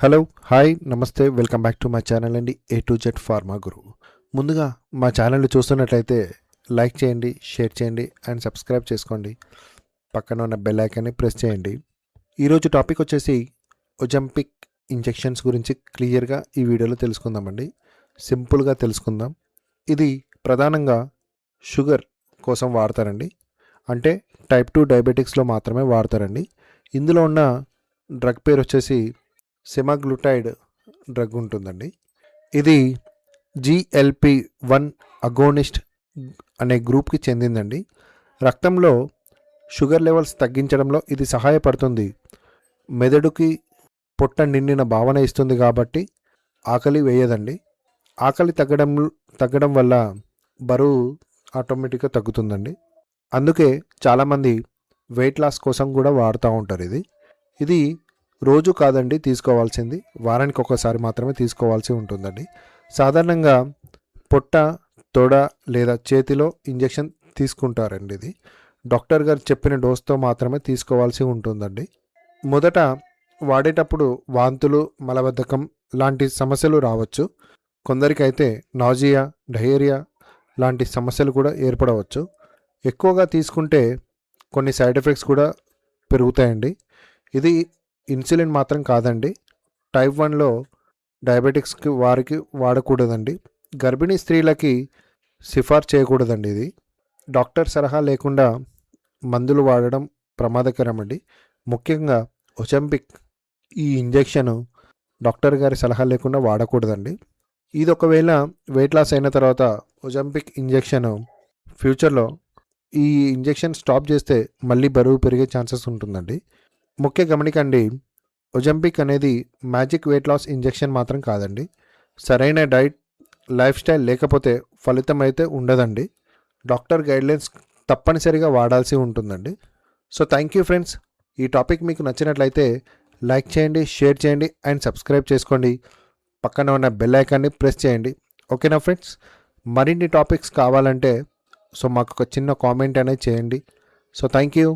Hello hi నమస్తే welcome back to my channel అండి A to Z pharma గురు. ముందుగా మా ఛానల్ చూస్తున్నట్లయితే లైక్ చేయండి, షేర్ చేయండి అండ్ సబ్స్క్రైబ్ చేసుకోండి. పక్కన ఉన్న బెల్ ఐకాన్ని ప్రెస్ చేయండి. ఈరోజు టాపిక్ వచ్చేసి ఒజంపిక్ ఇంజెక్షన్స్ గురించి క్లియర్గా ఈ వీడియోలో తెలుసుకుందామండి. సింపుల్గా తెలుసుకుందాం. ఇది ప్రధానంగా షుగర్ కోసం వాడతారండి. అంటే టైప్ 2 డయాబెటిక్స్లో మాత్రమే వాడతారండి. ఇందులో ఉన్న డ్రగ్ పేరు వచ్చేసి సెమాగ్లూటైడ్ డ్రగ్ ఉంటుందండి. ఇది GLP-1 అగోనిస్ట్ అనే గ్రూప్కి చెందిందండి. రక్తంలో షుగర్ లెవెల్స్ తగ్గించడంలో ఇది సహాయపడుతుంది. మెదడుకి పొట్ట నిండిన భావన ఇస్తుంది కాబట్టి ఆకలి వేయదండి. ఆకలి తగ్గడం వల్ల బరువు ఆటోమేటిక్గా తగ్గుతుందండి. అందుకే చాలామంది వెయిట్ లాస్ కోసం కూడా వాడుతూ ఉంటారు. ఇది రోజు కాదండి తీసుకోవాల్సింది, వారానికి ఒకసారి మాత్రమే తీసుకోవాల్సి ఉంటుందండి. సాధారణంగా పొట్ట, తొడ లేదా చేతిలో ఇంజెక్షన్ తీసుకుంటారండి. ఇది డాక్టర్ గారు చెప్పిన డోస్తో మాత్రమే తీసుకోవాల్సి ఉంటుందండి. మొదట వాడేటప్పుడు వాంతులు, మలబద్ధకం లాంటి సమస్యలు రావచ్చు. కొందరికైతే నాజియా, డయేరియా లాంటి సమస్యలు కూడా ఏర్పడవచ్చు. ఎక్కువగా తీసుకుంటే కొన్ని సైడ్ ఎఫెక్ట్స్ కూడా పెరుగుతాయండి. ఇది ఇన్సులిన్ మాత్రం కాదండి. టైప్ 1లో డయాబెటిక్స్కి వారికి వాడకూడదండి. గర్భిణీ స్త్రీలకి సిఫార్సు చేయకూడదండి. ఇది డాక్టర్ సలహా లేకుండా మందులు వాడడం ప్రమాదకరం అండి. ముఖ్యంగా ఒజంపిక్ ఈ ఇంజెక్షన్ డాక్టర్ గారి సలహా లేకుండా వాడకూడదండి. ఇది ఒకవేళ వెయిట్ లాస్ అయిన తర్వాత ఒజంపిక్ ఇంజెక్షన్ ఫ్యూచర్లో ఈ ఇంజెక్షన్ స్టాప్ చేస్తే మళ్ళీ బరువు పెరిగే ఛాన్సెస్ ఉంటుందండి. ముఖ్య గమనికండి, ఒజంపిక్ అనేది మ్యాజిక్ వెయిట్ లాస్ ఇంజెక్షన్ మాత్రం కాదండి. సరైన డైట్, లైఫ్ స్టైల్ లేకపోతే ఫలితం అయితే ఉండదండి. డాక్టర్ గైడ్లైన్స్ తప్పనిసరిగా వాడాల్సి ఉంటుందండి. So thank you friends. ఈ టాపిక్ మీకు నచ్చినట్లయితే లైక్ చేయండి, షేర్ చేయండి అండ్ సబ్స్క్రైబ్ చేసుకోండి. పక్కన ఉన్న బెల్ ఐకాన్ని ప్రెస్ చేయండి. ఓకేనా ఫ్రెండ్స్? మరిన్ని టాపిక్స్ కావాలంటే మాకు ఒక చిన్న కామెంట్ అనేది చేయండి. So thank you.